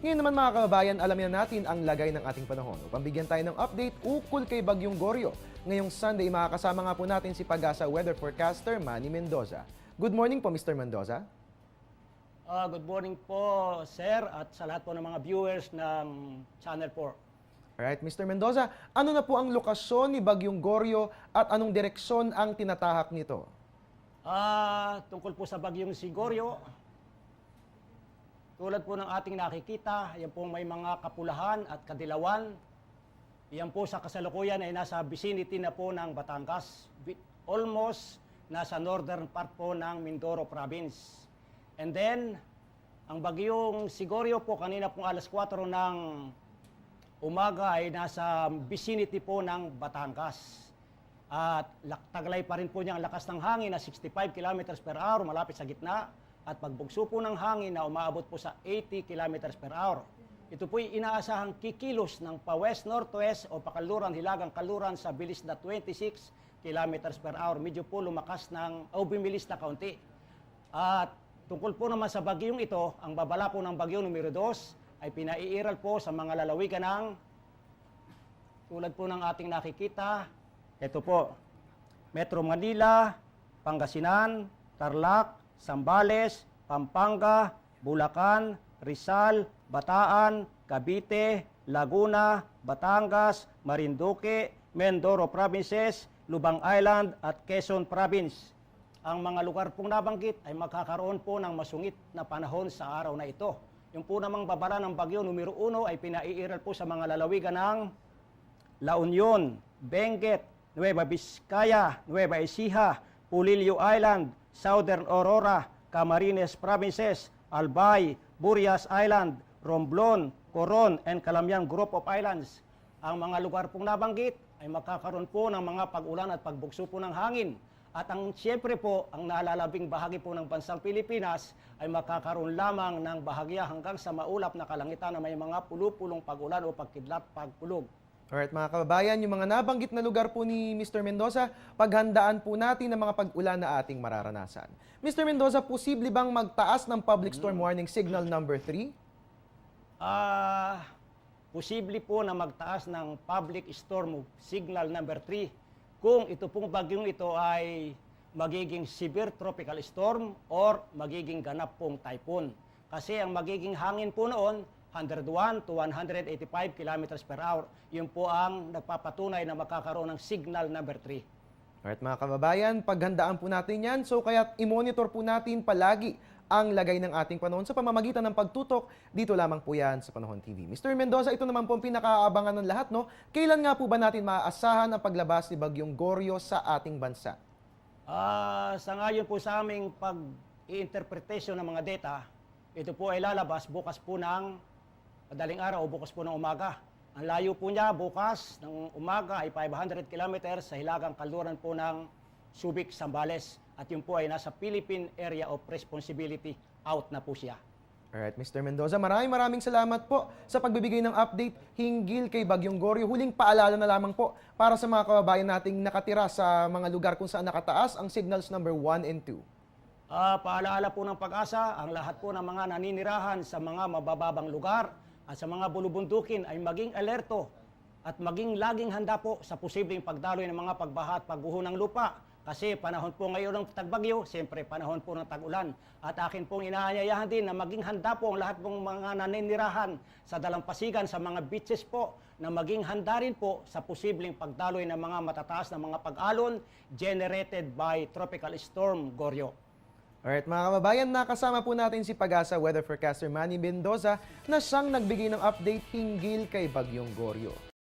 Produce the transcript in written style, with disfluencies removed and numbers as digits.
Ngayon naman mga kababayan, alamin na natin ang lagay ng ating panahon. Upang bigyan tayo ng update ukol kay Bagyong Goryo. Ngayong Sunday, makakasama nga po natin si Pag-asa weather forecaster Manny Mendoza. Good morning po, Mr. Mendoza. Good morning po, sir, at sa lahat po ng mga viewers ng Channel 4. Alright, Mr. Mendoza, ano na po ang lokasyon ni Bagyong Goryo at anong direksyon ang tinatahak nito? Tungkol po sa Bagyong Goryo, tulad po ng ating nakikita, yan po may mga kapulahan at kadilawan. Yan po sa kasalukuyan ay nasa vicinity na po ng Batangas, almost nasa northern part po ng Mindoro Province. And then, ang Bagyong Goryo po kanina pong alas 4 ng umaga ay nasa vicinity po ng Batangas. At taglay pa rin po niya ang lakas ng hangin na 65 km per hour malapit sa gitna. At pagbugso po ng hangin na umaabot po sa 80 km per hour. Ito po'y inaasahang kikilos ng pa-west-northwest o pakaluran, hilagang kaluran sa bilis na 26 km per hour. Medyo po lumakas o bumilis na kaunti. At tungkol po naman sa bagyong ito, ang babala po ng bagyong numero 2 ay pinaiiral po sa mga lalawigan ng tulad po ng ating nakikita. Ito po, Metro Manila, Pangasinan, Tarlac, Zambales, Pampanga, Bulacan, Rizal, Bataan, Cavite, Laguna, Batangas, Marinduque, Mindoro Provinces, Lubang Island at Quezon Province. Ang mga lugar pong nabanggit ay magkakaroon po ng masungit na panahon sa araw na ito. Yung po namang babala ng bagyo numero 1 ay pinaiiral po sa mga lalawigan ng La Union, Benguet, Nueva Vizcaya, Nueva Ecija, Pulilio Island, Southern Aurora, Camarines Provinces, Albay, Burias Island, Romblon, Coron, and Calamian Group of Islands. Ang mga lugar pong nabanggit ay magkakaroon po ng mga pag-ulan at pagbugso po ng hangin. At siyempre po, ang nalalabing bahagi po ng bansang Pilipinas ay makakaroon lamang ng bahagya hanggang sa maulap na kalangitan na may mga pulupulong pag-ulan o pagkidlat, pagpulog. Alright mga kababayan, yung mga nabanggit na lugar po ni Mr. Mendoza, paghandaan po natin ang mga pag-ulan na ating mararanasan. Mr. Mendoza, posible bang magtaas ng public storm warning signal number 3? Posible po na magtaas ng public storm signal number 3 kung ito pong bagyong ito ay magiging severe tropical storm or magiging ganap pong typhoon. Kasi ang magiging hangin po noon 101 to 185 km per hour. Yun po ang nagpapatunay na makakaroon ng signal number 3. Alright mga kababayan, paghandaan po natin yan. So kaya i-monitor po natin palagi ang lagay ng ating panahon sa pamamagitan ng pagtutok. Dito lamang po yan sa Panahon TV. Mr. Mendoza, ito naman po ang pinakaabangan ng lahat, no? Kailan nga po ba natin maaasahan ang paglabas ni Bagyong Goryo sa ating bansa? Sa ngayon po sa aming pag-i-interpretation ng mga data, ito po ay lalabas bukas po ng madaling araw o bukas po ng umaga. Ang layo po niya bukas ng umaga ay 500 km sa hilagang kaluran po ng Subic, Zambales. At yun po ay nasa Philippine Area of Responsibility. Out na po siya. Alright, Mr. Mendoza, maraming salamat po sa pagbibigay ng update hinggil kay Bagyong Goryo. Huling paalala na lamang po para sa mga kababayan nating nakatira sa mga lugar kung saan nakataas ang signals number 1 and 2. Paalala po ng Pag-asa, ang lahat po ng mga naninirahan sa mga mabababang lugar at sa mga bulubundukin ay maging alerto at maging laging handa po sa posibleng pagdaloy ng mga pagbaha at pagguho ng lupa. Kasi panahon po ngayon ng tagbagyo, siyempre panahon po ng tag-ulan. At akin pong inaanyayahan din na maging handa po ang lahat pong mga naninirahan sa dalampasigan, sa mga beaches po, na maging handa rin po sa posibleng pagdaloy ng mga matataas na mga pag-alon generated by Tropical Storm Goryo. Alright mga kababayan, nakasama po natin si Pag-asa weather forecaster Manny Mendoza na siyang nagbigay ng update hinggil kay Bagyong Goryo.